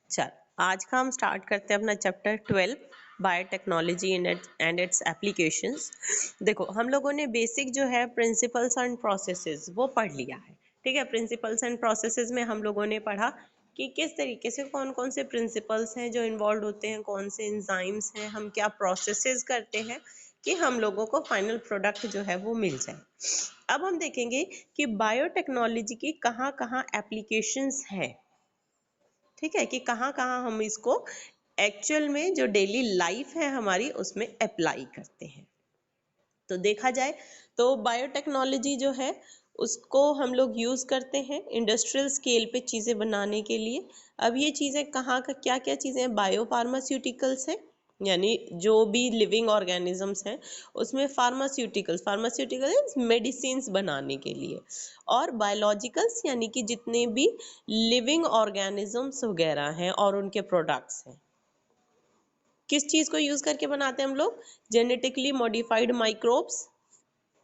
चल, आज का हम स्टार्ट करते हैं अपना chapter 12 biotechnology and it's applications. देखो, हम लोगों ने बेसिक जो है प्रिंसिपल्स एंड प्रोसेसेस वो पढ़ लिया है। ठीक है, प्रिंसिपल्स एंड प्रोसेसेस में हम लोगों ने पढ़ा कि किस तरीके से कौन कौन से प्रिंसिपल्स हैं जो इन्वॉल्व होते हैं, कौन से एंजाइम्स हैं, हम क्या प्रोसेसेस करते हैं कि हम लोगों को फाइनल प्रोडक्ट जो है वो मिल जाए। अब हम देखेंगे कि बायोटेक्नोलॉजी की कहाँ कहाँ एप्लीकेशंस हैं। ठीक है, कि कहाँ कहाँ हम इसको एक्चुअल में जो डेली लाइफ है हमारी उसमें अप्लाई करते हैं। तो देखा जाए तो बायोटेक्नोलॉजी जो है उसको हम लोग यूज़ करते हैं इंडस्ट्रियल स्केल पे चीज़ें बनाने के लिए। अब ये चीज़ें कहाँ का क्या क्या चीज़ें हैं, बायो फार्मास्यूटिकल्स हैं, यानी जो भी लिविंग ऑर्गेनिजम्स हैं उसमें फार्मास्यूटिकल्स फार्मास्यूटिकल्स मेडिसिन्स बनाने के लिए, और बायोलॉजिकल्स यानी कि जितने भी लिविंग ऑर्गेनिजम्स वगैरह हैं और उनके प्रोडक्ट्स हैं। किस चीज़ को यूज़ करके बनाते हैं हम लोग? Genetically modified microbes,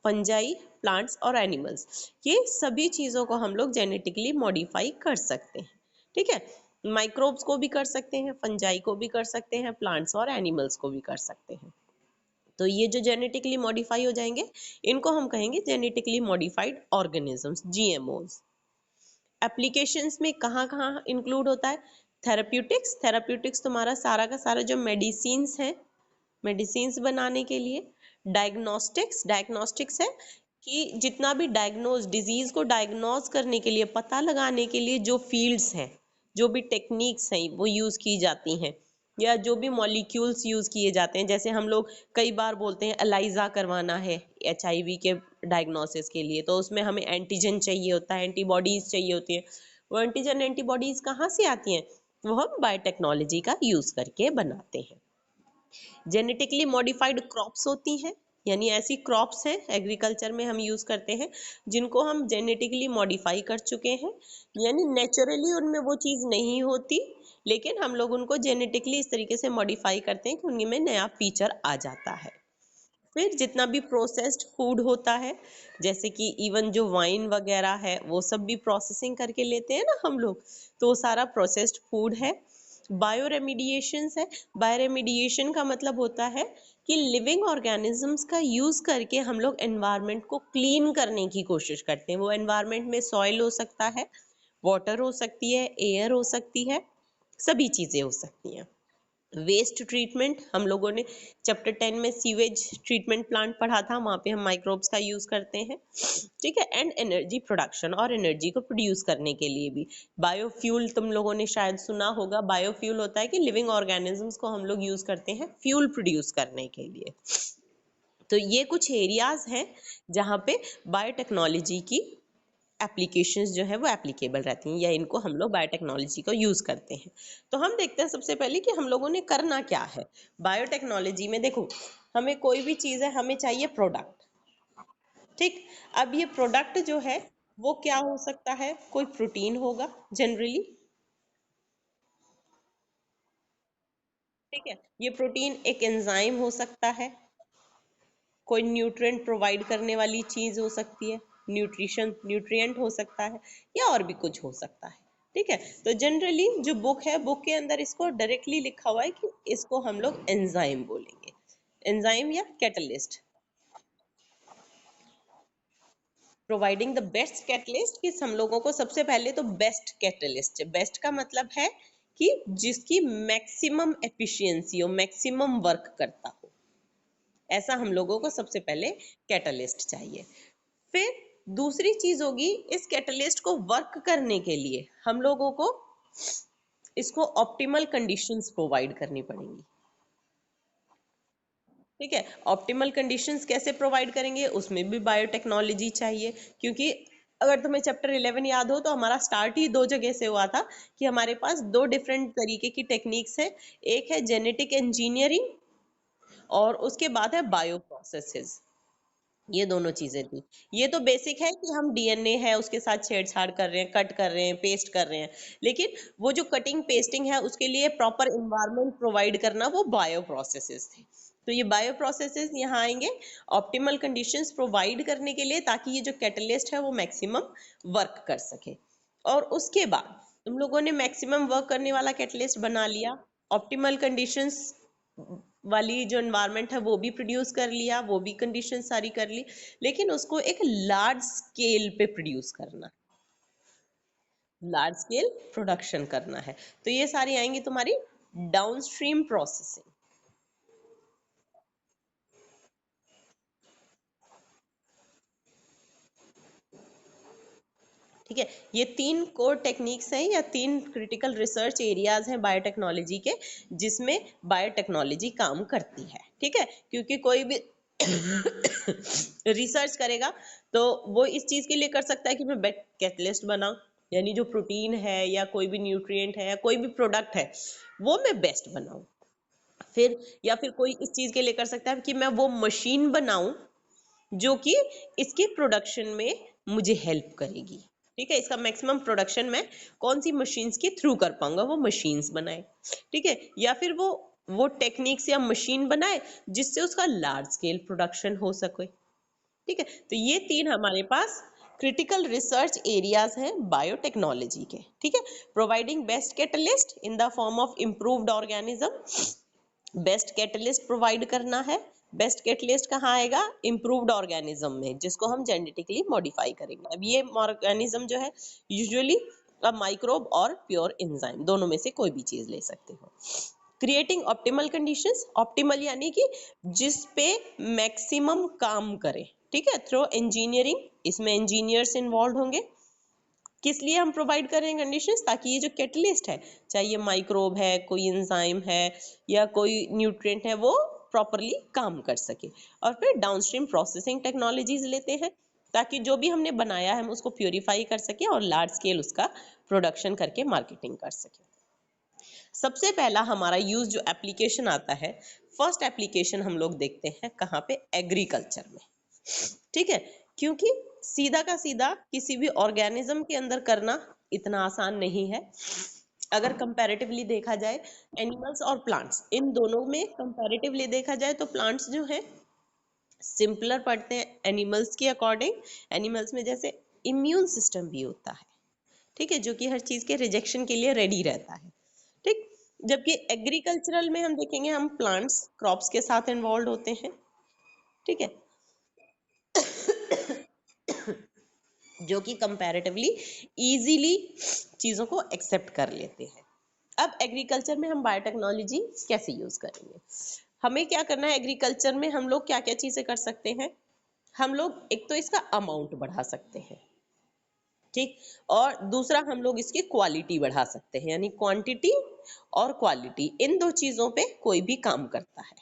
fungi, plants और एनिमल्स, ये सभी चीज़ों को हम लोग जेनेटिकली मॉडिफाई कर सकते हैं। ठीक है, माइक्रोब्स को भी कर सकते हैं, फंजाई को भी कर सकते हैं, प्लांट्स और एनिमल्स को भी कर सकते हैं। तो ये जो जेनेटिकली मॉडिफाई हो जाएंगे इनको हम कहेंगे जेनेटिकली मॉडिफाइड ऑर्गेनिजम्स, जीएमओज। एप्लीकेशंस में कहाँ कहाँ इंक्लूड होता है? थेराप्यूटिक्स, थेराप्यूटिक्स तुम्हारा सारा का सारा जो मेडिसिन्स हैं, मेडिसिन्स बनाने के लिए। डायग्नोस्टिक्स, डायग्नोस्टिक्स है कि जितना भी डायग्नोज डिजीज को डायग्नोज करने के लिए, पता लगाने के लिए जो फील्ड्स हैं, जो भी टेक्निक्स हैं वो यूज़ की जाती हैं, या जो भी मॉलिक्यूल्स यूज़ किए जाते हैं। जैसे हम लोग कई बार बोलते हैं एलाइजा करवाना है HIV के डायग्नोसिस के लिए, तो उसमें हमें एंटीजन चाहिए होता है, एंटीबॉडीज़ चाहिए होती हैं। वो एंटीजन एंटीबॉडीज़ कहाँ से आती हैं? वो हम बायोटेक्नोलॉजी का यूज़ करके बनाते हैं। जेनेटिकली मॉडिफाइड क्रॉप्स होती हैं, यानी ऐसी क्रॉप्स हैं एग्रीकल्चर में हम यूज़ करते हैं जिनको हम जेनेटिकली मॉडिफाई कर चुके हैं, यानी नेचुरली उनमें वो चीज़ नहीं होती, लेकिन हम लोग उनको जेनेटिकली इस तरीके से मॉडिफाई करते हैं कि उनमें नया फीचर आ जाता है। फिर जितना भी प्रोसेस्ड फूड होता है, जैसे कि इवन जो वाइन वगैरह है वो सब भी प्रोसेसिंग करके लेते हैं ना हम लोग, तो वो सारा प्रोसेस्ड फूड है। बायो रेमिडिएशंस है। बायो रेमिडिएशन का मतलब होता है कि लिविंग ऑर्गेनिजम्स का यूज़ करके हम लोग एनवायरनमेंट को क्लीन करने की कोशिश करते हैं। वो एनवायरनमेंट में सॉइल हो सकता है, वाटर हो सकती है, एयर हो सकती है, सभी चीज़ें हो सकती हैं। वेस्ट ट्रीटमेंट, हम लोगों ने चैप्टर 10 में सीवेज ट्रीटमेंट प्लांट पढ़ा था, वहाँ पे हम माइक्रोब्स का यूज़ करते हैं। ठीक है, एंड एनर्जी प्रोडक्शन, और एनर्जी को प्रोड्यूस करने के लिए भी बायोफ्यूल, तुम लोगों ने शायद सुना होगा, बायोफ्यूल होता है कि लिविंग ऑर्गेनिजम्स को हम लोग यूज़ करते हैं फ्यूल प्रोड्यूस करने के लिए। तो ये कुछ एरियाज हैं जहाँ पे बायोटेक्नोलॉजी की एप्लीकेशंस जो है वो एप्लीकेबल रहती हैं, या इनको हम लोग बायोटेक्नोलॉजी को यूज़ करते हैं। तो हम देखते हैं सबसे पहले कि हम लोगों ने करना क्या है बायोटेक्नोलॉजी में। देखो, हमें कोई भी चीज़ है, हमें चाहिए प्रोडक्ट। ठीक, अब ये प्रोडक्ट जो है वो क्या हो सकता है? कोई प्रोटीन होगा जनरली। ठीक है, ये प्रोटीन एक एंजाइम हो सकता है, कोई न्यूट्रिएंट प्रोवाइड करने वाली चीज़ हो सकती है, न्यूट्रिएंट हो सकता है, या और भी कुछ हो सकता है। ठीक है, तो जनरली जो बुक है, बुक के अंदर इसको डायरेक्टली लिखा हुआ है कि इसको हम लोग एंजाइम बोलेंगे, एंजाइम या catalyst. Providing the best catalyst, कि हम लोगों को सबसे पहले तो बेस्ट कैटलिस्ट, बेस्ट का मतलब है कि जिसकी मैक्सिमम एफिशिएंसी हो, मैक्सिमम वर्क करता हो, ऐसा हम लोगों को सबसे पहले कैटलिस्ट चाहिए। फिर दूसरी चीज होगी, इस कैटलिस्ट को वर्क करने के लिए हम लोगों को इसको ऑप्टिमल कंडीशंस प्रोवाइड करनी पड़ेंगी। ठीक है, ऑप्टिमल कंडीशंस कैसे प्रोवाइड करेंगे? उसमें भी बायोटेक्नोलॉजी चाहिए, क्योंकि अगर तुम्हें चैप्टर 11 याद हो तो हमारा स्टार्ट ही दो जगह से हुआ था कि हमारे पास दो डिफरेंट तरीके की टेक्निक्स है। एक है जेनेटिक इंजीनियरिंग और उसके बाद है बायो प्रोसेसेस। ये दोनों चीजें थी। ये तो बेसिक है कि हम DNA है उसके साथ छेड़छाड़ कर रहे हैं, कट कर रहे हैं, पेस्ट कर रहे हैं, लेकिन वो जो कटिंग पेस्टिंग है उसके लिए प्रॉपर इन्वायरमेंट प्रोवाइड करना वो बायो प्रोसेसेस थे। तो ये बायो प्रोसेसेस यहाँ आएंगे ऑप्टिमल कंडीशंस प्रोवाइड करने के लिए, ताकि ये जो कैटलिस्ट है वो मैक्सिमम वर्क कर सके। और उसके बाद तुम लोगों ने मैक्सिमम वर्क करने वाला कैटलिस्ट बना लिया, ऑप्टिमल कंडीशंस वाली जो एनवायरनमेंट है वो भी प्रोड्यूस कर लिया, वो भी कंडीशन सारी कर ली, लेकिन उसको एक लार्ज स्केल पे प्रोड्यूस करना, लार्ज स्केल प्रोडक्शन करना है। तो ये सारी आएंगी तुम्हारी डाउनस्ट्रीम प्रोसेसिंग। ठीक है, ये तीन कोर टेक्निक्स हैं या तीन क्रिटिकल रिसर्च एरियाज हैं बायोटेक्नोलॉजी के, जिसमें बायोटेक्नोलॉजी काम करती है। ठीक है, क्योंकि कोई भी रिसर्च करेगा तो वो इस चीज के लिए कर सकता है कि मैं बेस्ट कैटलिस्ट बनाऊं, यानी जो प्रोटीन है या कोई भी न्यूट्रिएंट है या कोई भी प्रोडक्ट है वो मैं बेस्ट बनाऊं। फिर या फिर कोई इस चीज के लिए कर सकता है कि मैं वो मशीन बनाऊं जो कि इसके प्रोडक्शन में मुझे हेल्प करेगी। ठीक है, इसका मैक्सिमम प्रोडक्शन मैं कौन सी मशीन्स के थ्रू कर पाऊंगा, वो मशीन्स बनाए। ठीक है, या फिर वो टेक्निक्स या मशीन बनाए जिससे उसका लार्ज स्केल प्रोडक्शन हो सके। ठीक है, तो ये तीन हमारे पास क्रिटिकल रिसर्च एरियाज हैं बायोटेक्नोलॉजी के। ठीक है, providing best catalyst in the form of improved organism, best catalyst provide करना है। बेस्ट कैटलिस्ट कहाँ आएगा, इम्प्रूव्ड ऑर्गेनिज्म में, जिसको हम जेनेटिकली मॉडिफाई करेंगे। अब ये ऑर्गेनिज्म जो है यूजुअली माइक्रोब और प्योर एंजाइम दोनों में से कोई भी चीज ले सकते हो। क्रिएटिंग ऑप्टिमल कंडीशंस, ऑप्टिमल यानी कि जिस पे मैक्सिमम काम करे। ठीक है, थ्रू इंजीनियरिंग, इसमें इंजीनियर्स इन्वॉल्व होंगे। किस लिए हम प्रोवाइड कर रहे हैं कंडीशंस, ताकि ये जो कैटलिस्ट है, चाहे ये माइक्रोब है, कोई एंजाइम है या कोई न्यूट्रिएंट है, वो प्रॉपरली काम कर सके। और फिर डाउनस्ट्रीम प्रोसेसिंग टेक्नोलॉजीज लेते हैं ताकि जो भी हमने बनाया है हम उसको प्योरीफाई कर सके और लार्ज स्केल उसका प्रोडक्शन करके मार्केटिंग कर सके। सबसे पहला हमारा यूज जो एप्लीकेशन आता है, फर्स्ट एप्लीकेशन हम लोग देखते हैं कहाँ पे, एग्रीकल्चर में। ठीक है, क्योंकि सीधा का सीधा किसी भी ऑर्गेनिज्म के अंदर करना इतना आसान नहीं है। अगर कंपैरेटिवली देखा जाए एनिमल्स और प्लांट्स, इन दोनों में कंपैरेटिवली देखा जाए तो प्लांट्स जो है सिंपलर पड़ते हैं एनिमल्स के अकॉर्डिंग। एनिमल्स में जैसे इम्यून सिस्टम भी होता है, ठीक है, जो कि हर चीज के रिजेक्शन के लिए रेडी रहता है। ठीक, जबकि एग्रीकल्चरल में हम देखेंगे हम प्लांट्स क्रॉप्स के साथ इन्वॉल्व होते हैं। ठीक है, जो कि कंपैरेटिवली इजीली चीजों को एक्सेप्ट कर लेते हैं। अब एग्रीकल्चर में हम बायोटेक्नोलॉजी कैसे यूज करेंगे, हमें क्या करना है एग्रीकल्चर में, हम लोग क्या क्या चीजें कर सकते हैं। हम लोग एक तो इसका अमाउंट बढ़ा सकते हैं। ठीक, और दूसरा हम लोग इसकी क्वालिटी बढ़ा सकते हैं, यानी क्वांटिटी और क्वालिटी, इन दो चीजों पे कोई भी काम करता है।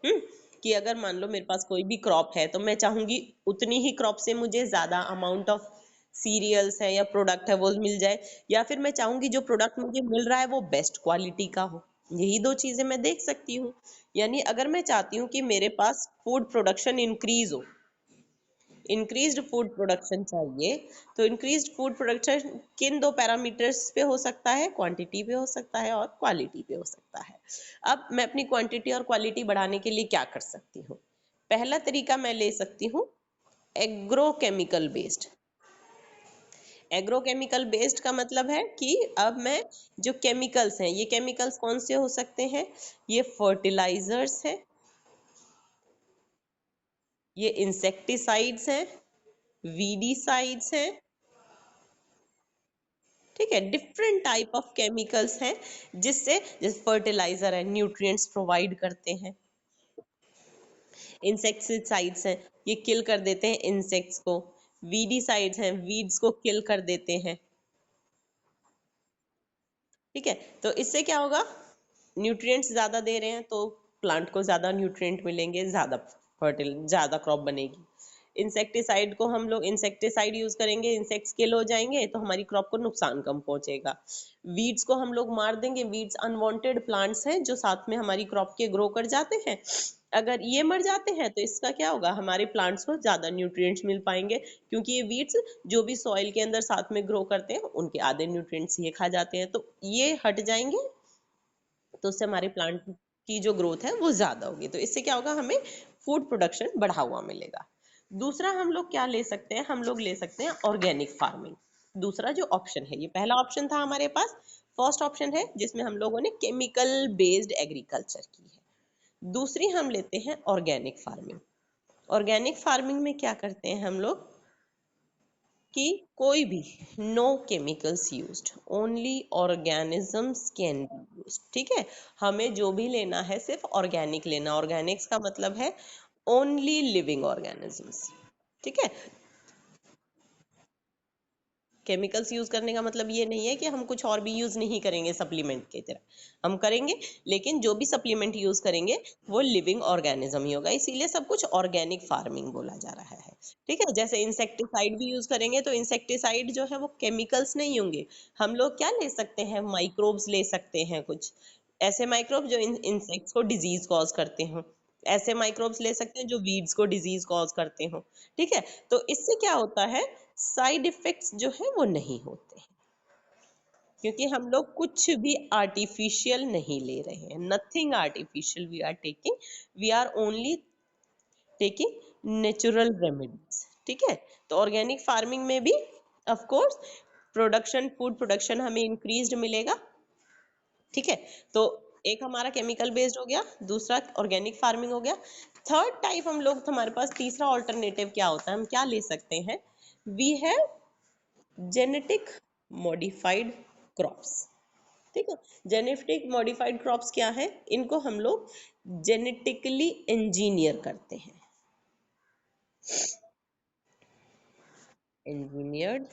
हम्म, कि अगर मान लो मेरे पास कोई भी क्रॉप है तो मैं चाहूंगी उतनी ही क्रॉप से मुझे ज्यादा अमाउंट ऑफ सीरियल्स है या प्रोडक्ट है वो मिल जाए, या फिर मैं चाहूंगी जो प्रोडक्ट मुझे मिल रहा है वो बेस्ट क्वालिटी का हो। यही दो चीजें मैं देख सकती हूँ। यानी अगर मैं चाहती हूँ कि मेरे पास फूड प्रोडक्शन इंक्रीज हो, इंक्रीज्ड फूड प्रोडक्शन चाहिए, तो इंक्रीज्ड फूड प्रोडक्शन किन दो पैरामीटर्स पे हो सकता है, क्वांटिटी पे हो सकता है और क्वालिटी पे हो सकता है। अब मैं अपनी क्वांटिटी और क्वालिटी बढ़ाने के लिए क्या कर सकती हूँ, पहला तरीका मैं ले सकती हूँ एग्रोकेमिकल बेस्ड। एग्रोकेमिकल बेस्ड का मतलब है कि अब मैं जो केमिकल्स हैं, ये केमिकल्स कौन से हो सकते हैं, ये फर्टिलाइजर्स हैं, ये इंसेक्टिसाइड्स हैं, वीडीसाइड्स हैं। ठीक है, डिफरेंट टाइप ऑफ केमिकल्स हैं जिससे, जैसे फर्टिलाइजर है न्यूट्रिएंट्स प्रोवाइड करते हैं, इंसेक्टिसाइड्स हैं ये किल कर देते हैं इंसेक्ट्स को, वीडीसाइड्स हैं वीड्स को किल कर देते हैं। ठीक है, तो इससे क्या होगा, न्यूट्रिएंट्स ज्यादा दे रहे हैं तो प्लांट को ज्यादा न्यूट्रिएंट मिलेंगे, ज्यादा फर्टिल ज्यादा क्रॉप बनेगी। इंसेक्टिसाइड को हम लोग इंसेक्टिसाइड यूज करेंगे, इंसेक्ट्स किल हो जाएंगे तो हमारी क्रॉप को नुकसान कम पहुंचेगा। वीड्स को हम लोग मार देंगे, वीड्स अनवांटेड प्लांट्स हैं जो साथ में हमारी क्रॉप के ग्रो कर जाते हैं, अगर ये मर जाते हैं तो इसका क्या होगा, हमारे प्लांट्स को ज्यादा न्यूट्रिएंट्स मिल पाएंगे, क्योंकि ये वीड्स जो भी सॉइल के अंदर साथ में ग्रो करते हैं उनके आधे न्यूट्रिएंट्स ये खा जाते हैं, तो ये हट जाएंगे, तो उससे हमारे प्लांट की जो ग्रोथ है वो ज्यादा होगी, तो इससे क्या होगा, हमें फूड प्रोडक्शन बढ़ा हुआ मिलेगा। दूसरा हम लोग क्या ले सकते हैं, हम लोग ले सकते हैं ऑर्गेनिक फार्मिंग। दूसरा जो ऑप्शन है, ये पहला ऑप्शन था हमारे पास, फर्स्ट ऑप्शन है जिसमें हम लोगों ने केमिकल बेस्ड एग्रीकल्चर की है। दूसरी हम लेते हैं ऑर्गेनिक फार्मिंग। ऑर्गेनिक फार्मिंग में क्या करते हैं हम लोग कि कोई भी no chemicals used, only organisms can be used. ठीक है, हमें जो भी लेना है सिर्फ ऑर्गेनिक लेना। ऑर्गेनिक्स का मतलब है ओनली लिविंग ऑर्गेनिजम्स। ठीक है, केमिकल्स यूज करने का मतलब ये नहीं है कि हम कुछ और भी यूज नहीं करेंगे सप्लीमेंट की तरह, हम करेंगे, लेकिन जो भी सप्लीमेंट यूज करेंगे वो लिविंग ऑर्गेनिज्म ही होगा, इसीलिए सब कुछ ऑर्गेनिक फार्मिंग बोला जा रहा है। ठीक है, जैसे इंसेक्टिसाइड भी यूज करेंगे तो इंसेक्टिसाइड जो है वो केमिकल्स नहीं होंगे। हम लोग क्या ले सकते हैं, माइक्रोब्स ले सकते हैं, कुछ ऐसे माइक्रोब जो इंसेक्ट्स को डिजीज कॉज करते हो, ऐसे माइक्रोब्स ले सकते हैं जो वीड्स को डिजीज कॉज करते हो। ठीक है, तो इससे क्या होता है, साइड इफेक्ट्स जो है वो नहीं होते हैं, क्योंकि हम लोग कुछ भी आर्टिफिशियल नहीं ले रहे हैं। Nothing artificial we are taking, we are only taking natural remedies. ठीक है, तो ऑर्गेनिक फार्मिंग में भी of course production, food production हमें इंक्रीज्ड मिलेगा। ठीक है, तो एक हमारा केमिकल बेस्ड हो गया, दूसरा ऑर्गेनिक फार्मिंग हो गया। थर्ड टाइप हम लोग, हमारे पास तीसरा ऑल्टरनेटिव क्या होता है, हम क्या ले सकते हैं, we have genetic modified crops. ठीक है, जेनेटिक मॉडिफाइड क्रॉप्स क्या है, इनको हम लोग जेनेटिकली इंजीनियर करते हैं। इंजीनियर्ड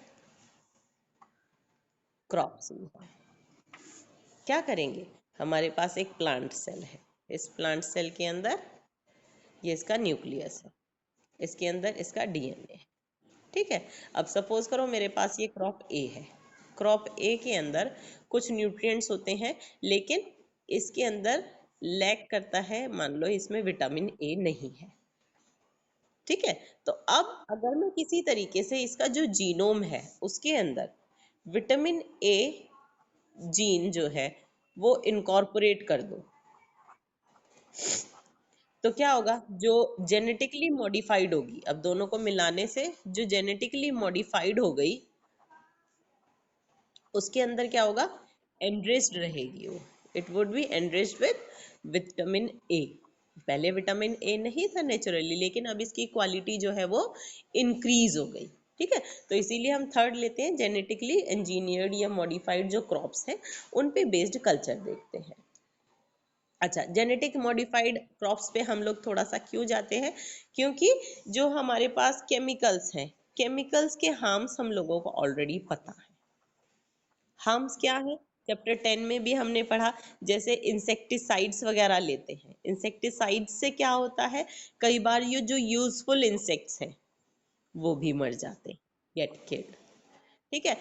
क्रॉप्स क्या करेंगे, हमारे पास एक प्लांट सेल है, इस प्लांट सेल के अंदर ये इसका न्यूक्लियस है, इसके अंदर इसका डीएनए है। ठीक है, अब सपोज करो मेरे पास ये क्रॉप ए है, क्रॉप ए के अंदर कुछ न्यूट्रिएंट्स होते हैं, लेकिन इसके अंदर लैक करता है, मान लो इसमें विटामिन ए नहीं है। ठीक है, तो अब अगर मैं किसी तरीके से इसका जो जीनोम है उसके अंदर विटामिन ए जीन जो है वो इनकॉर्पोरेट कर दो, तो क्या होगा, जो जेनेटिकली मॉडिफाइड होगी, अब दोनों को मिलाने से जो जेनेटिकली मॉडिफाइड हो गई उसके अंदर क्या होगा, एनरिच्ड रहेगी वो, it would be enriched with vitamin A. पहले विटामिन ए नहीं था नेचुरली, लेकिन अब इसकी क्वालिटी जो है वो इंक्रीज हो गई। ठीक है, तो इसीलिए हम थर्ड लेते हैं, जेनेटिकली इंजीनियर्ड या मॉडिफाइड जो क्रॉप्स हैं उन पे बेस्ड कल्चर देखते हैं। अच्छा, जेनेटिक मॉडिफाइड क्रॉप्स पे हम लोग थोड़ा सा क्यों जाते हैं, क्योंकि जो हमारे पास केमिकल्स हैं, केमिकल्स के हार्म्स हम लोगों को ऑलरेडी पता है। हार्म्स क्या है, चैप्टर 10 में भी हमने पढ़ा, जैसे इंसेक्टिसाइड्स वगैरह लेते हैं, इंसेक्टिसाइड्स से क्या होता है, कई बार ये जो यूजफुल इंसेक्ट्स हैं वो भी मर जाते हैं, गेट किल्ड। ठीक है,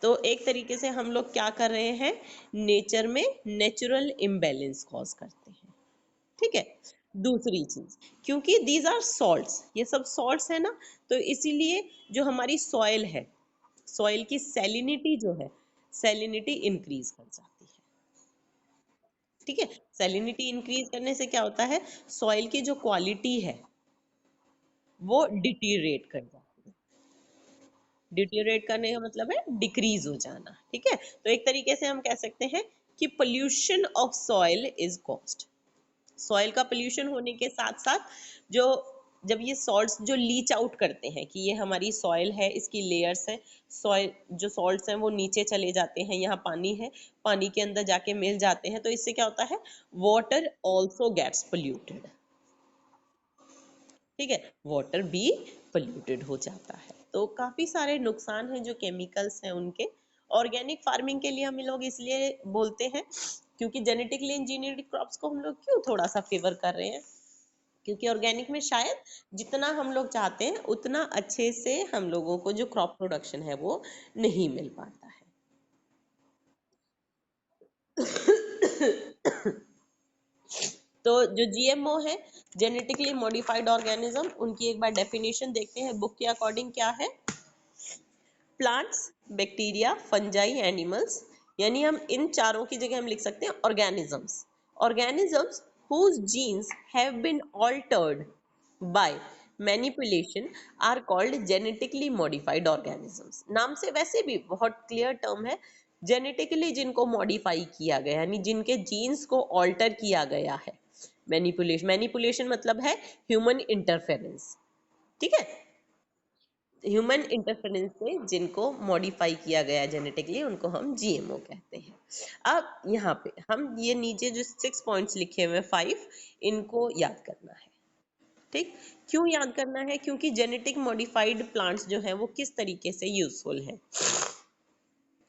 तो एक तरीके से हम लोग क्या कर रहे हैं, नेचर में नेचुरल इम्बैलेंस कॉज करते हैं। ठीक है, दूसरी चीज, क्योंकि दीज आर सॉल्ट्स, ये सब सॉल्ट्स है ना, तो इसीलिए जो हमारी सॉइल है, सॉइल की सैलिनिटी जो है, सैलिनिटी इंक्रीज कर जाती है। ठीक है, सैलिनिटी इंक्रीज करने से क्या होता है, सॉइल की जो क्वालिटी है वो डिटीरिएट कर जाती है। डिटीरिएट करने का मतलब है डिक्रीज हो जाना। ठीक है, तो एक तरीके से हम कह सकते हैं कि pollution of soil is caused. Soil का पोल्यूशन होने के साथ साथ जो, जब ये सॉल्ट्स जो लीच आउट करते हैं, कि ये हमारी सॉइल है, इसकी लेयर्स है, सॉइल जो सॉल्ट्स हैं वो नीचे चले जाते हैं, यहाँ पानी है, पानी के अंदर जाके मिल जाते हैं, तो इससे क्या होता है, वाटर ऑल्सो गेट्स पोल्यूटेड। ठीक है, वाटर भी पोल्यूटेड हो जाता है, तो काफी सारे नुकसान हैं जो केमिकल्स हैं उनके। ऑर्गेनिक फार्मिंग के लिए हम लोग इसलिए बोलते हैं, क्योंकि जेनेटिकली इंजीनियर्ड क्रॉप्स को हम लोग क्यों थोड़ा सा फेवर कर रहे हैं, क्योंकि ऑर्गेनिक में शायद जितना हम लोग चाहते हैं उतना अच्छे से हम लोगों को जो क्रॉप प्रोडक्शन है वो नहीं मिल पाता है। तो जो जीएमओ है, जेनेटिकली मॉडिफाइड ऑर्गेनिज्म, उनकी एक बार डेफिनेशन देखते हैं बुक के अकॉर्डिंग क्या है। प्लांट्स, बैक्टीरिया, फंजाई, एनिमल्स, यानी हम इन चारों की जगह हम लिख सकते हैं organisms. Organisms whose genes have been altered by manipulation are called genetically modified organisms. नाम से वैसे भी बहुत क्लियर टर्म है, जेनेटिकली जिनको मॉडिफाई किया गया, यानी जिनके जीन्स को ऑल्टर किया गया है। मैनिपुलेशन, मैनिपुलेशन मतलब है ह्यूमन इंटरफेरेंस, ठीक है। ह्यूमन इंटरफेरेंस से जिनको मॉडिफाई किया गया जेनेटिकली उनको हम जीएमओ कहते हैं। अब यहाँ पे हम ये नीचे जो 6 पॉइंट्स लिखे हुए 5, इनको याद करना है, ठीक। क्यों याद करना है? क्योंकि जेनेटिक मॉडिफाइड प्लांट्स जो है वो किस तरीके से यूजफुल है।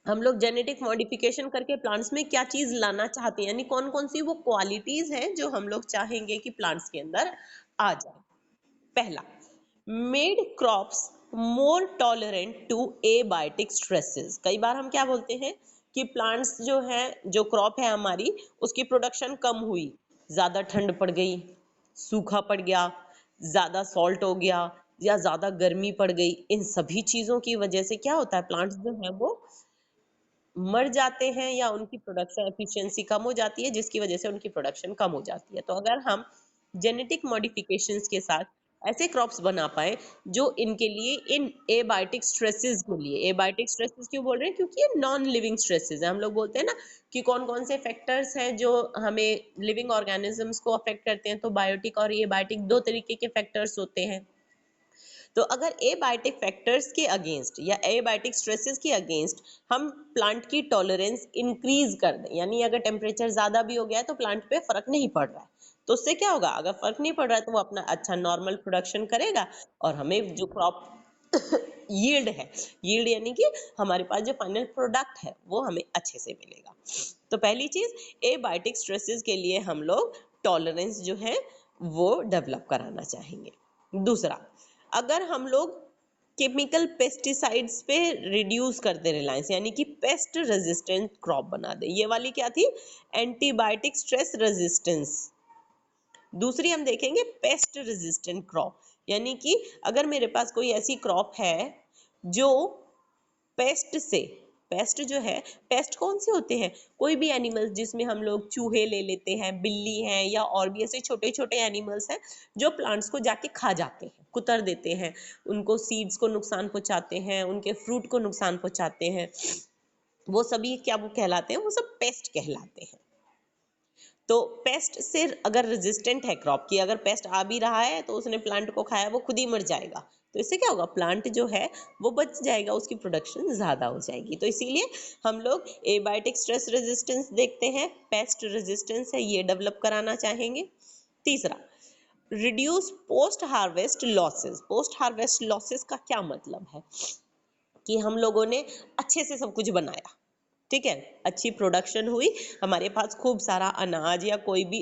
हम लोग जेनेटिक मॉडिफिकेशन करके प्लांट्स में क्या चीज लाना चाहते हैं, यानी कौन कौन सी वो क्वालिटीज हैं जो हम लोग चाहेंगे कि प्लांट्स के अंदर आ जाए। पहला, made crops more tolerant to abiotic stresses. कई बार हम क्या बोलते हैं कि प्लांट्स जो है, जो क्रॉप है हमारी, उसकी प्रोडक्शन कम हुई, ज्यादा ठंड पड़ गई, सूखा पड़ गया, ज्यादा सॉल्ट हो गया, या ज्यादा गर्मी पड़ गई। इन सभी चीजों की वजह से क्या होता है, प्लांट्स जो है वो मर जाते हैं या उनकी प्रोडक्शन एफिशिएंसी कम हो जाती है, जिसकी वजह से उनकी प्रोडक्शन कम हो जाती है। तो अगर हम जेनेटिक मॉडिफिकेशंस के साथ ऐसे क्रॉप्स बना पाए जो इनके लिए, इन एबायोटिक स्ट्रेसेस के लिए, एबायोटिक स्ट्रेसेस क्यों बोल रहे हैं, क्योंकि ये नॉन लिविंग स्ट्रेसेस है। हम लोग बोलते हैं ना कि कौन कौन से फैक्टर्स हैं जो हमें लिविंग ऑर्गेनिजम्स को अफेक्ट करते हैं, तो बायोटिक और एबायोटिक दो तरीके के फैक्टर्स होते हैं। तो अगर एबायोटिक फैक्टर्स के अगेंस्ट या एबायोटिक स्ट्रेसेस के अगेंस्ट हम प्लांट की टॉलरेंस इंक्रीज कर दें, यानी अगर टेम्परेचर ज्यादा भी हो गया है तो प्लांट पे फर्क नहीं पड़ रहा है, तो उससे क्या होगा, अगर फर्क नहीं पड़ रहा है तो वो अपना अच्छा नॉर्मल प्रोडक्शन करेगा और हमें जो क्रॉप यील्ड है, यील्ड यानी कि हमारे पास जो फाइनल प्रोडक्ट है वो हमें अच्छे से मिलेगा। तो पहली चीज, एबायोटिक स्ट्रेसेस के लिए हम लोग टॉलरेंस जो है वो डेवलप कराना चाहेंगे। दूसरा, अगर हम लोग केमिकल पेस्टिसाइड्स पे रिड्यूस कर दे रिलायंस, यानी कि पेस्ट रेजिस्टेंट क्रॉप बना दे। ये वाली क्या थी, एंटीबायोटिक स्ट्रेस रेजिस्टेंस। दूसरी हम देखेंगे पेस्ट रेजिस्टेंट क्रॉप, यानी कि अगर मेरे पास कोई ऐसी क्रॉप है जो पेस्ट से, पेस्ट जो है, पेस्ट कौन से होते हैं, कोई भी एनिमल्स जिसमें हम लोग चूहे ले लेते हैं, बिल्ली हैं, या और भी ऐसे छोटे छोटे एनिमल्स हैं जो प्लांट्स को जाके खा जाते हैं, कुतर देते हैं, उनको सीड्स को नुकसान पहुंचाते हैं, उनके फ्रूट को नुकसान पहुंचाते हैं, वो सभी क्या वो कहलाते हैं, वो सब पेस्ट कहलाते हैं। तो पेस्ट से अगर रेजिस्टेंट है क्रॉप की, अगर पेस्ट आ भी रहा है तो उसने प्लांट को खाया, वो खुद ही मर जाएगा, तो इससे क्या होगा, प्लांट जो है वो बच जाएगा, उसकी प्रोडक्शन ज्यादा हो जाएगी। तो इसीलिए हम लोग एबायोटिक स्ट्रेस रेजिस्टेंस देखते हैं, पेस्ट रेजिस्टेंस है ये डेवलप कराना चाहेंगे। तीसरा, reduce post harvest losses. Post harvest losses का क्या मतलब है कि हम लोगों ने अच्छे से सब कुछ बनाया, ठीक है, अच्छी प्रोडक्शन हुई, हमारे पास खूब सारा अनाज या कोई भी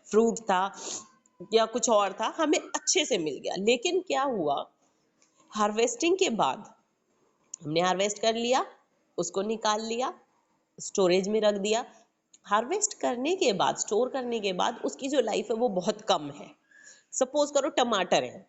फ्रूट था या कुछ और था, हमें अच्छे से मिल गया, लेकिन क्या हुआ, हार्वेस्टिंग के बाद हमने हार्वेस्ट कर लिया, उसको निकाल लिया, स्टोरेज में रख दिया। हार्वेस्ट करने के बाद, स्टोर करने के बाद उसकी जो लाइफ है वो बहुत कम है। सपोज करो टमाटर है,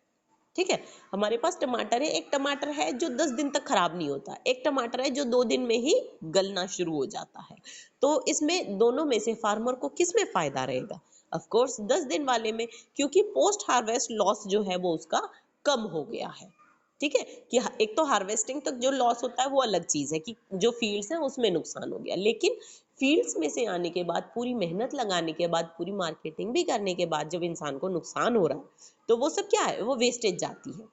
ठीक है, हमारे पास टमाटर है, एक टमाटर है जो 10 दिन तक खराब नहीं होता, एक टमाटर है जो 2 दिन में ही गलना शुरू हो जाता है। तो इसमें दोनों में से फार्मर को किस में फायदा रहेगा, ऑफ कोर्स 10 दिन वाले में, क्योंकि पोस्ट हार्वेस्ट लॉस जो है वो उसका कम हो गया है। ठीक है, कि एक तो हार्वेस्टिंग तक जो लॉस होता है वो अलग चीज है कि जो फील्ड्स हैं उसमें नुकसान हो गया, लेकिन फील्ड्स में से आने के बाद, पूरी मेहनत लगाने के बाद, पूरी मार्केटिंग भी करने के बाद जब इंसान को नुकसान हो रहा है तो वो सब क्या है, वो वेस्टेज जाती है।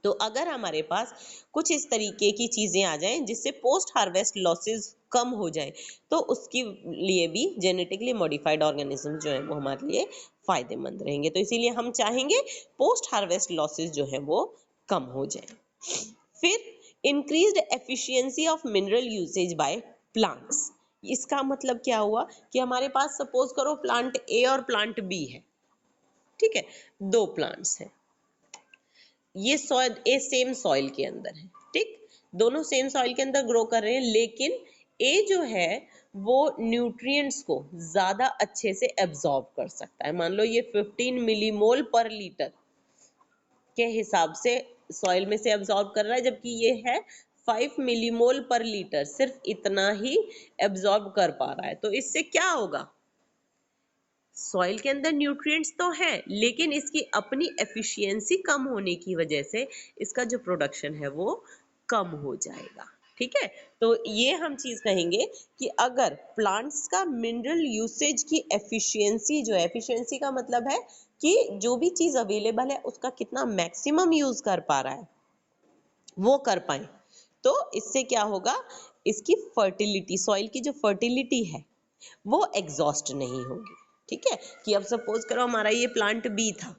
तो अगर हमारे पास कुछ इस तरीके की चीजें आ जाएं जिससे पोस्ट हार्वेस्ट लॉसेस कम हो जाए, तो उसके लिए भी जेनेटिकली मॉडिफाइड ऑर्गेनिज्म जो है वो हमारे लिए फायदेमंद रहेंगे। तो इसीलिए हम चाहेंगे पोस्ट हार्वेस्ट लॉसेस जो है वो कम हो जाए। फिर increased efficiency of mineral usage by plants. इसका मतलब क्या हुआ कि हमारे पास सपोज करो प्लांट ए और प्लांट बी है, ठीक है, दो प्लांट्स हैं, ये सॉइल ए सेम सॉइल के अंदर है, ठीक, दोनों सेम सॉइल के अंदर ग्रो कर रहे हैं, लेकिन ए जो है वो न्यूट्रिएंट्स को ज्यादा अच्छे से एब्जॉर्ब कर सकता है। मान लो ये 15 मिलीमोल पर लीटर के हिसाब से सॉइल में से एब्जॉर्ब कर रहा है, जबकि ये है 5 मिलीमोल पर लीटर, सिर्फ इतना ही एब्जॉर्ब कर पा रहा है। तो इससे क्या होगा, सॉइल के अंदर न्यूट्रिएंट्स तो है, लेकिन इसकी अपनी एफिशिएंसी कम होने की वजह से इसका जो प्रोडक्शन है वो कम हो जाएगा। ठीक है, तो ये हम चीज कहेंगे कि अगर प्लांट्स का मिनरल यूसेज की एफिशिएंसी जो है, एफिशिएंसी का मतलब है कि जो भी चीज अवेलेबल है उसका कितना मैक्सिमम यूज कर पा रहा है, वो कर पाए, तो इससे क्या होगा, इसकी फर्टिलिटी, सॉइल की जो फर्टिलिटी है वो एग्जॉस्ट नहीं होगी। ठीक है, कि अब सपोज करो हमारा ये प्लांट बी था,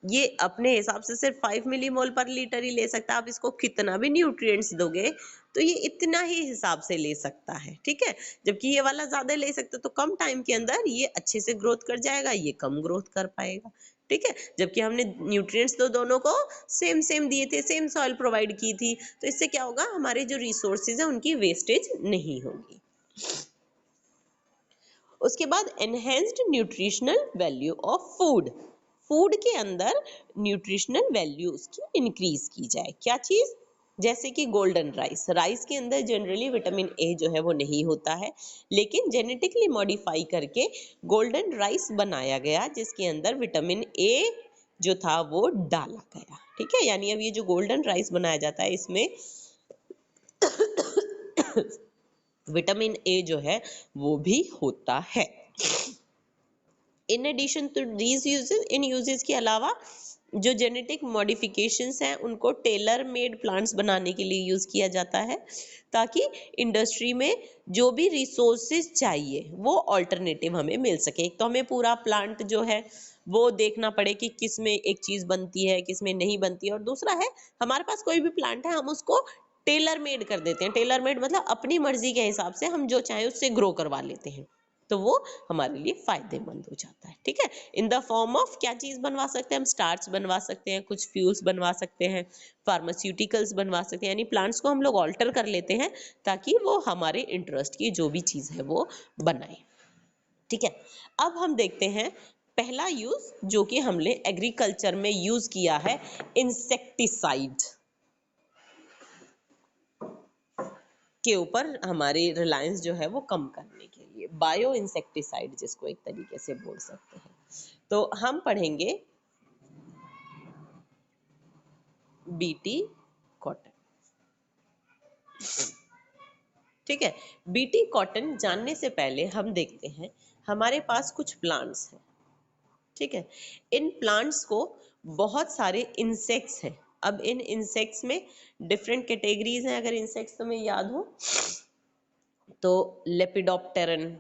ये अपने हिसाब से सिर्फ 5 मिलीमोल पर लीटर ही ले सकता है। आप इसको कितना भी न्यूट्रिएंट्स दोगे तो ये इतना ही हिसाब से ले सकता है। ठीक है, जबकि ये वाला ज्यादा ले सकता है, तो कम टाइम के अंदर ये अच्छे से ग्रोथ कर जाएगा, ये कम ग्रोथ कर पाएगा। ठीक है, जबकि हमने न्यूट्रिएंट्स तो दोनों को सेम सेम दिए थे, सेम सॉइल प्रोवाइड की थी, तो इससे क्या होगा, हमारे जो रिसोर्सेज है उनकी वेस्टेज नहीं होगी। उसके बाद enhanced nutritional value of food, food के अंदर न्यूट्रिशनल वैल्यू उसकी इंक्रीज की जाए। क्या चीज, जैसे कि गोल्डन राइस, राइस के अंदर जनरली विटामिन ए जो है वो नहीं होता है, लेकिन जेनेटिकली मॉडिफाई करके गोल्डन राइस बनाया गया जिसके अंदर विटामिन ए जो था वो डाला गया। ठीक है, यानी अब ये जो गोल्डन राइस बनाया जाता है इसमें विटामिन ए जो है वो भी होता है। In addition to these uses, इन यूजेस के अलावा जो जेनेटिक मॉडिफिकेशंस हैं उनको टेलर मेड प्लांट्स बनाने के लिए यूज किया जाता है, ताकि इंडस्ट्री में जो भी रिसोर्सेज चाहिए वो ऑल्टरनेटिव हमें मिल सके। एक तो हमें पूरा प्लांट जो है वो देखना पड़े कि किस में एक चीज बनती है किस में नहीं बनती है, और दूसरा है हमारे पास कोई भी प्लांट है हम उसको टेलर मेड कर देते हैं। टेलर मेड मतलब अपनी मर्जी के हिसाब से हम जो चाहे उससे ग्रो करवा लेते हैं, तो वो हमारे लिए फायदेमंद हो जाता है। ठीक है, इन द फॉर्म ऑफ क्या चीज बनवा सकते हैं हम, स्टार्च बनवा सकते हैं, कुछ फ्यूल्स बनवा सकते हैं, फार्मास्यूटिकल्स बनवा सकते हैं, यानी प्लांट्स को हम लोग ऑल्टर कर लेते हैं ताकि वो हमारे इंटरेस्ट की जो भी चीज है वो बनाए। ठीक है, अब हम देखते हैं पहला यूज जो कि हमने एग्रीकल्चर में यूज किया है, इंसेक्टिसाइड के ऊपर हमारी रिलायंस जो है वो कम करने के लिए, बायो इंसेक्टिसाइड जिसको एक तरीके से बोल सकते हैं। तो हम पढ़ेंगे बीटी कॉटन। ठीक है, बीटी कॉटन जानने से पहले हम देखते हैं हमारे पास कुछ प्लांट्स हैं। ठीक है, इन प्लांट्स को बहुत सारे इंसेक्ट्स हैं। अब इन इंसेक्ट्स में डिफरेंट कैटेगरीज हैं, अगर इंसेक्ट्स तुम्हें याद हो तो लेपिडोप्टेरन,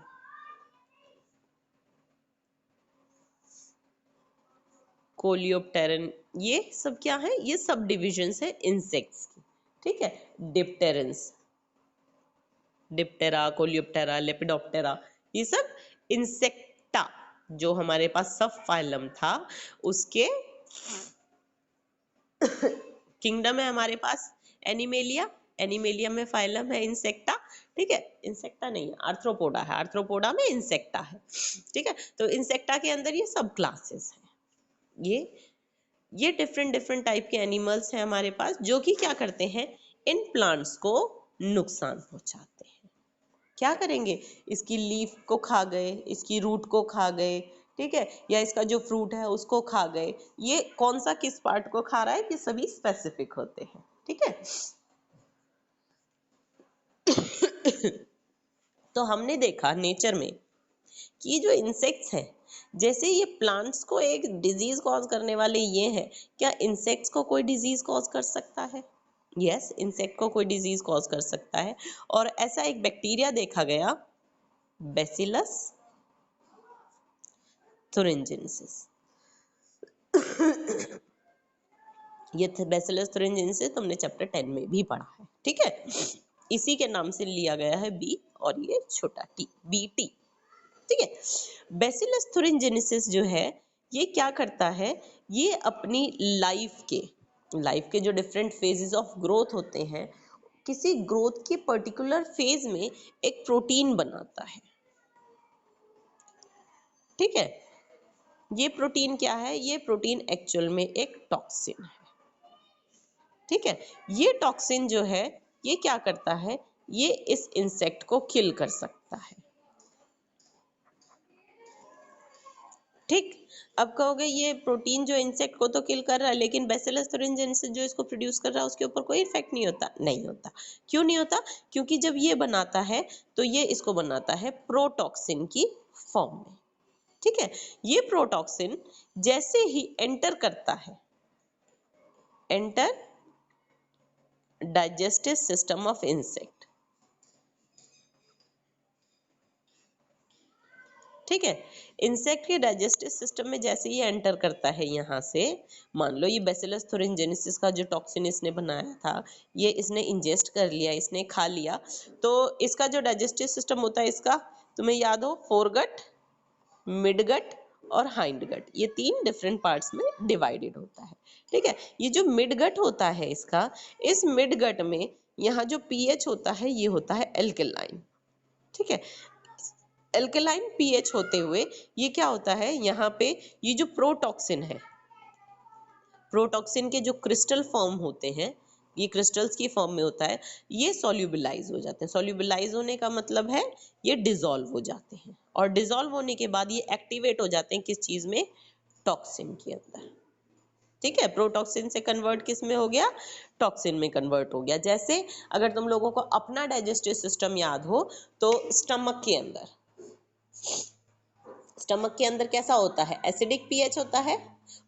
कोलियोप्टेरन, ये सब क्या है, ये सब डिविजन्स है इंसेक्ट्स की। ठीक है, डिप्टेरंस, डिप्टेरा, कोलियोप्टेरा, लेपिडोप्टेरा, ये सब इंसेक्टा जो हमारे पास सब फाइलम था उसके किंगडम है हमारे पास। एनिमेलिया, एनिमेलिया में फाइलम है इंसेक्टा। ठीक है, इंसेक्टा नहीं है, आर्थ्रोपोडा है, आर्थ्रोपोडा में इंसेक्टा है। ठीक है, तो इंसेक्टा के अंदर ये सब क्लासेस हैं। ये डिफरेंट डिफरेंट टाइप के एनिमल्स हैं हमारे पास जो कि क्या करते हैं, इन प्लांट्स को नुकसान पहुंचाते हैं। क्या करेंगे, इसकी लीफ को खा गए, इसकी रूट को खा गए, ठीक है, या इसका जो फ्रूट है उसको खा गए। ये कौन सा किस पार्ट को खा रहा है, ये सभी स्पेसिफिक होते हैं। ठीक है, तो हमने देखा नेचर में कि जो इंसेक्ट्स हैं, जैसे ये प्लांट्स को एक डिजीज कॉज करने वाले ये हैं, क्या इंसेक्ट्स को कोई डिजीज कॉज कर सकता है? यस, इंसेक्ट को कोई डिजीज कॉज कर सकता है। और ऐसा एक बैक्टीरिया देखा गया, बेसिलस thuringiensis। ये बेसिलस thuringiensis तुमने चैप्टर 10 में भी पढ़ा है। ठीक है, इसी के नाम से लिया गया है बी, और ये छोटा टी, बीटी। ठीक है, बेसिलस thuringiensis जो है ये क्या करता है, ये अपनी लाइफ के जो डिफरेंट फेजेस ऑफ ग्रोथ होते हैं, किसी ग्रोथ के पर्टिकुलर फेज में एक प्रोटीन बनाता है। ठीक है, ये प्रोटीन क्या है, ये प्रोटीन एक्चुअल में एक टॉक्सिन है। ठीक है, ये टॉक्सिन जो है ये क्या करता है, ये इस इंसेक्ट को किल कर सकता है। ठीक। अब कहोगे ये प्रोटीन जो इंसेक्ट को तो किल कर रहा है, लेकिन बैसिलस thuringiensis जो इसको प्रोड्यूस कर रहा है उसके ऊपर कोई इफेक्ट नहीं होता। नहीं होता। क्यों नहीं होता? क्योंकि जब ये बनाता है तो ये इसको बनाता है प्रोटॉक्सिन की फॉर्म में। ठीक है। ये प्रोटॉक्सिन जैसे ही एंटर करता है, enter digestive system of insect, ठीक है। इंसेक्ट के डाइजेस्टिव सिस्टम में जैसे ही एंटर करता है, यहाँ से मान लो ये बैसिलस thuringiensis का जो टॉक्सिन इसने बनाया था, ये इसने इंजेस्ट कर लिया, इसने खा लिया, तो इसका जो डाइजेस्टिव सिस्टम होता है इसका, तुम्हें याद हो, फोरगट, मिडगट और हाइंडगट, ये 3 डिफरेंट पार्ट्स में डिवाइडेड होता है। ठीक है। ये जो मिडगट होता है इसका, इस मिडगट में यहाँ जो पीएच होता है ये होता है एल्कलाइन। ठीक है। एल्कलाइन पीएच होते हुए ये क्या होता है, यहाँ पे ये जो प्रोटॉक्सिन है, प्रोटॉक्सिन के जो क्रिस्टल फॉर्म होते हैं, ये क्रिस्टल्स की फॉर्म में होता है, ये सोल्यूबलाइज हो जाते हैं। सोल्यूबलाइज होने का मतलब है ये डिसॉल्व हो जाते हैं, और डिसॉल्व होने के बाद ये एक्टिवेट हो जाते हैं किस चीज में, टॉक्सिन के अंदर। ठीक है। प्रोटॉक्सिन से कन्वर्ट किस में हो गया, टॉक्सिन में कन्वर्ट हो गया। जैसे अगर तुम लोगों को अपना डाइजेस्टिव सिस्टम याद हो तो स्टमक के अंदर, स्टमक के अंदर कैसा होता है, एसिडिक पीएच होता है,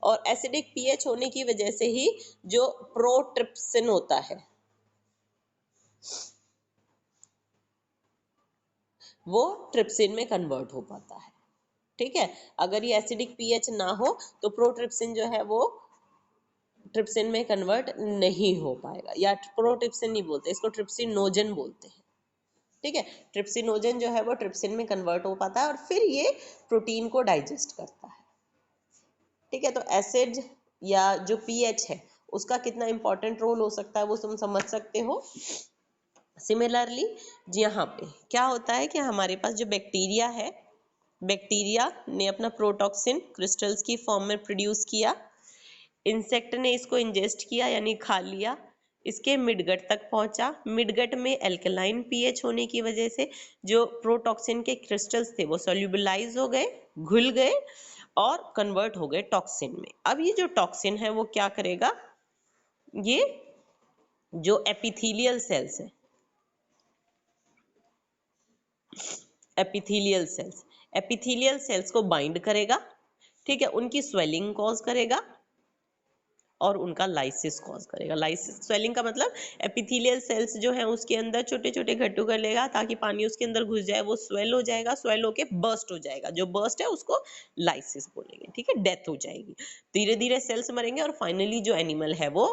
और एसिडिक पीएच होने की वजह से ही जो प्रोट्रिप्सिन होता है वो ट्रिप्सिन में कन्वर्ट हो पाता है। ठीक है। अगर ये एसिडिक पीएच ना हो तो प्रोट्रिप्सिन जो है वो ट्रिप्सिन में कन्वर्ट नहीं हो पाएगा, या प्रोट्रिप्सिन नहीं बोलते इसको, ट्रिप्सिनोजन बोलते हैं। ठीक है। ट्रिप्सिनोजन जो है वो ट्रिप्सिन में कन्वर्ट हो पाता है और फिर ये प्रोटीन को डाइजेस्ट करता है। ठीक है। तो एसिड या जो पीएच है उसका कितना इंपॉर्टेंट रोल हो सकता है वो तुम समझ सकते हो। सिमिलरली यहाँ पे क्या होता है कि हमारे पास जो बैक्टीरिया है, बैक्टीरिया ने अपना प्रोटॉक्सिन क्रिस्टल्स की फॉर्म में प्रोड्यूस किया, इंसेक्ट ने इसको इंजेस्ट किया यानी खा लिया, इसके मिडगट तक पहुंचा, मिडगट में एल्कलाइन पीएच होने की वजह से जो प्रोटॉक्सिन के क्रिस्टल्स थे वो सोल्यूबलाइज हो गए, घुल गए और कन्वर्ट हो गए टॉक्सिन में। अब ये जो टॉक्सिन है वो क्या करेगा, ये जो एपिथेलियल सेल्स है, एपिथेलियल सेल्स को बाइंड करेगा। ठीक है। उनकी स्वेलिंग कॉज करेगा और उनका लाइसिस कॉज करेगा। लाइसिस, स्वेलिंग का मतलब एपिथेलियल सेल्स जो है उसके अंदर छोटे छोटे गड्ढे कर लेगा ताकि पानी उसके अंदर घुस जाए, वो स्वेल हो जाएगा, स्वेल होके बर्स्ट हो जाएगा, जो बर्स्ट है उसको लाइसिस बोलेंगे। ठीक है। डेथ हो जाएगी, धीरे धीरे सेल्स मरेंगे और फाइनली जो एनिमल है वो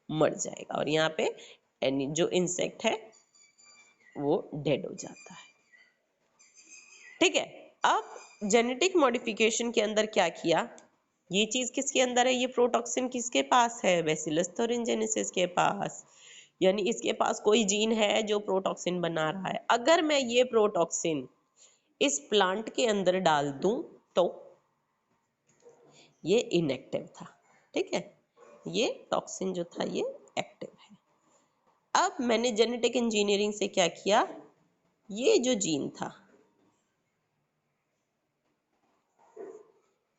मर जाएगा, और यहाँ पे जो इंसेक्ट है वो डेड हो जाता है। ठीक है। अब जेनेटिक मॉडिफिकेशन के अंदर क्या किया, ये चीज किसके अंदर है, ये प्रोटॉक्सिन किसके पास है, बैसिलस thuringiensis के पास, यानी इसके पास कोई जीन है जो प्रोटॉक्सिन बना रहा है। अगर मैं ये प्रोटॉक्सिन इस प्लांट के अंदर डाल दूं तो ये इनएक्टिव था। ठीक है। ये टॉक्सिन जो था ये एक्टिव है। अब मैंने जेनेटिक इंजीनियरिंग से क्या किया, ये जो जीन था,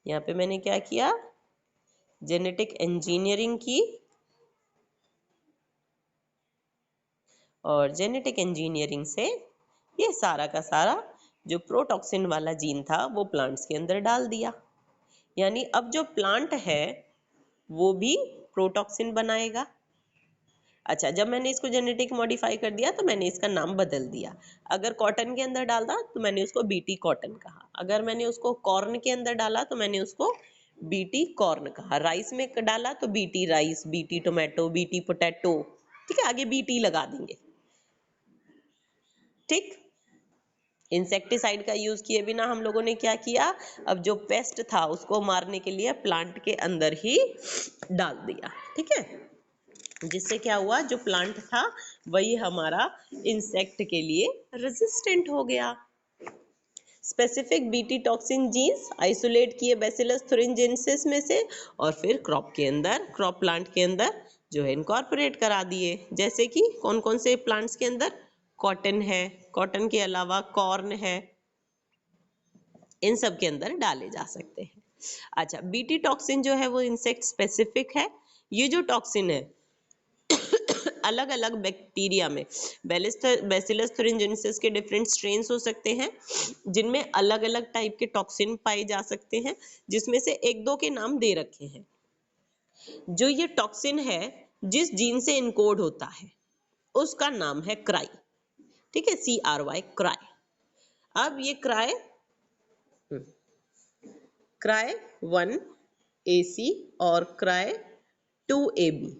यहाँ पे मैंने क्या किया, जेनेटिक इंजीनियरिंग की, और जेनेटिक इंजीनियरिंग से ये सारा का सारा जो प्रोटॉक्सिन वाला जीन था वो प्लांट्स के अंदर डाल दिया, यानी अब जो प्लांट है वो भी प्रोटॉक्सिन बनाएगा। अच्छा, जब मैंने इसको जेनेटिक मॉडिफाई कर दिया तो मैंने इसका नाम बदल दिया। अगर कॉटन के अंदर डाला तो मैंने उसको बीटी कॉटन कहा, अगर मैंने उसको कॉर्न के अंदर डाला तो मैंने उसको बीटी कॉर्न कहा, राइस में डाला तो BT rice, BT tomato, BT potato. ठीक है। आगे बीटी लगा देंगे। ठीक। इंसेक्टिसाइड का यूज किए बिना हम लोगों ने क्या किया, अब जो पेस्ट था उसको मारने के लिए प्लांट के अंदर ही डाल दिया। ठीक है। जिससे क्या हुआ, जो प्लांट था वही हमारा इंसेक्ट के लिए रेजिस्टेंट हो गया। Specific BT toxin genes isolate किए बैसिलस thuringiensis में से, और फिर क्रॉप के अंदर, क्रॉप प्लांट के अंदर जो है इनकॉर्पोरेट करा दिए। जैसे कि कौन कौन से प्लांट्स के अंदर, कॉटन है, कॉटन के अलावा कॉर्न है, इन सब के अंदर डाले जा सकते हैं। अच्छा, बीटी टॉक्सिन जो है वो इंसेक्ट स्पेसिफिक है। ये जो टॉक्सिन है अलग अलग बैक्टीरिया में बैसिलस thuringiensis के डिफरेंट स्ट्रेन्स हो सकते हैं जिनमें अलग अलग टाइप के टॉक्सिन पाए जा सकते हैं, जिसमें से एक दो के नाम दे रखे हैं। जो ये टॉक्सिन है जिस जीन से इनकोड होता है उसका नाम है क्राई। ठीक है, CRY, क्राई। अब ये क्राई 1AC और क्राई 2AB,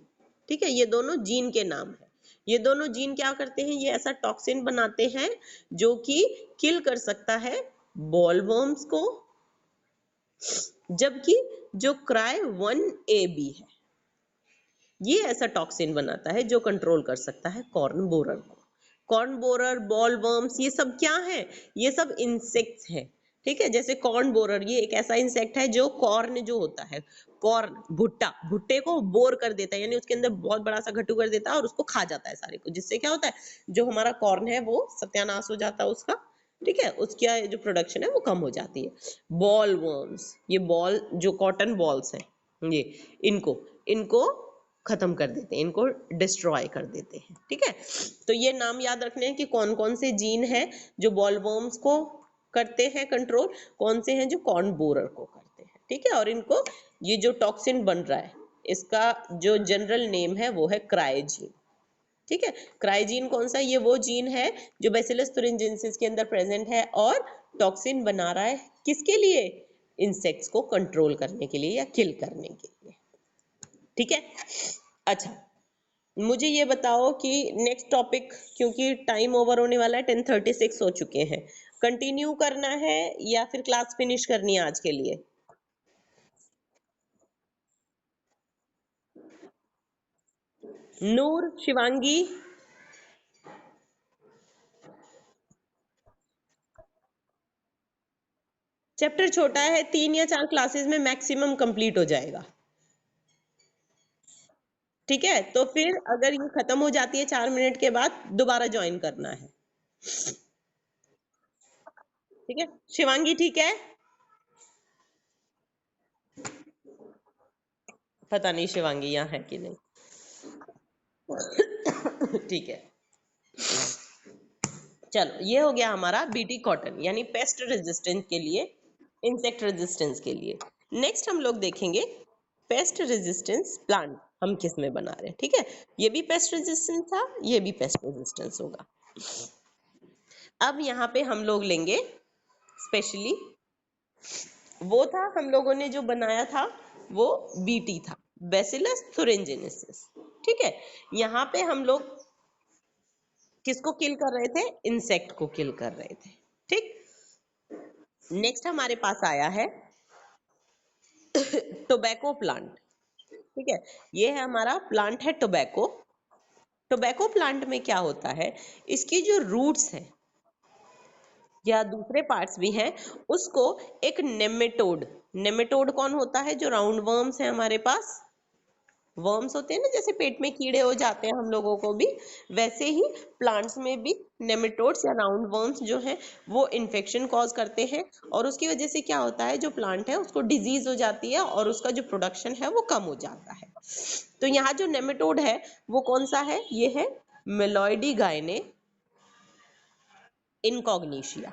ठीक है, ये दोनों जीन के नाम है। ये दोनों जीन क्या करते हैं, ये ऐसा टॉक्सिन बनाते हैं जो कि किल कर सकता है बॉलवर्म्स को, जबकि जो क्राई 1AB है ये ऐसा टॉक्सिन बनाता है जो कंट्रोल कर सकता है कॉर्न बोरर को। कॉर्न बोरर, बॉल वर्म्स, ये सब क्या है, ये सब इंसेक्ट्स हैं। ठीक है, जैसे कॉर्न बोरर ये एक ऐसा इंसेक्ट है जो कॉर्न जो होता है, कॉर्न भुट्टा, भुट्टे को बोर कर देता है, यानी उसके अंदर बहुत बड़ा सा घट्टू कर देता है और उसको खा जाता है सारे को, जिससे क्या होता है जो हमारा कॉर्न है वो सत्यानाश हो जाता है उसका। ठीक है, उसकी जो प्रोडक्शन है वो कम हो जाती है। बॉल वर्म्स, ये बॉल जो कॉटन बॉल्स हैं, ये इनको इनको खत्म कर देते हैं, इनको डिस्ट्रॉय कर देते हैं। ठीक है, तो ये नाम याद रखने हैं कि कौन कौन से जीन हैं जो बॉलवर्म्स को करते हैं कंट्रोल, कौन से हैं जो कॉर्न बोरर को करते हैं। ठीक है, और इनको ये जो टॉक्सिन बन रहा है इसका जो जनरल नेम है वो है क्राइजीन। ठीक है, क्राइजीन कौन सा, ये वो जीन है जो बैसिलस thuringiensis के अंदर प्रेजेंट है और टॉक्सिन बना रहा है किसके लिए, इंसेक्ट्स को कंट्रोल करने के लिए या किल करने के लिए। ठीक है, अच्छा मुझे ये बताओ कि नेक्स्ट टॉपिक, क्योंकि टाइम ओवर होने वाला है, 10:36 हो चुके हैं, कंटिन्यू करना है या फिर क्लास फिनिश करनी है आज के लिए। नूर, शिवांगी, चैप्टर छोटा है, 3 या 4 क्लासेस में मैक्सिमम कंप्लीट हो जाएगा। ठीक है, तो फिर अगर ये खत्म हो जाती है 4 मिनट के बाद दोबारा ज्वाइन करना है। ठीक है, शिवांगी ठीक है? पता नहीं शिवांगी यहाँ है कि नहीं। ठीक है, चलो ये हो गया हमारा बीटी कॉटन यानी पेस्ट रेजिस्टेंस के लिए, इंसेक्ट रेजिस्टेंस के लिए। नेक्स्ट हम लोग देखेंगे पेस्ट रेजिस्टेंस प्लांट हम किस में बना रहे हैं। ठीक है, ये भी पेस्ट रेजिस्टेंस था, ये भी पेस्ट रेजिस्टेंस होगा। अब यहाँ पे हम लोग लेंगे स्पेशली वो था हम लोगों ने जो बनाया था वो बीटी था, बैसिलस thuringiensis। ठीक है, यहाँ पे हम लोग किसको किल कर रहे थे, इंसेक्ट को किल कर रहे थे। ठीक, नेक्स्ट हमारे पास आया है टोबैको प्लांट। ठीक है, ये है हमारा प्लांट है टोबैको। टोबैको प्लांट में क्या होता है, इसकी जो रूट्स है या दूसरे पार्ट्स भी हैं उसको एक नेमेटोड, नेमेटोड कौन होता है, जो राउंड वर्म्स है हमारे पास, वर्म्स होते हैं ना, जैसे पेट में कीड़े हो जाते हैं हम लोगों को भी, वैसे ही प्लांट्स में भी नेमेटोड्स या राउंड वर्म्स जो हैं वो इन्फेक्शन कॉज करते हैं और उसकी वजह से क्या होता है जो प्लांट है उसको डिजीज हो जाती है और उसका जो प्रोडक्शन है वो कम हो जाता है। तो यहाँ जो नेमेटोड है वो कौन सा है, ये है मेलॉइडी गायने इनकॉग्निशिया।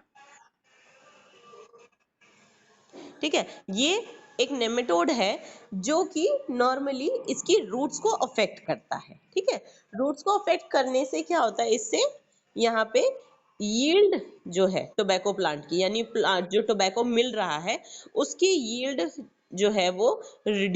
ठीक है, ये एक नेमेटोड है जो कि नॉर्मली इसकी रूट्स को अफेक्ट करता है। ठीक है, रूट्स को अफेक्ट करने से क्या होता है, इससे यहाँ पे यील्ड जो है टोबैको प्लांट की, यानी प्लांट जो टोबैको मिल रहा है उसकी यील्ड जो है वो रिड्यूस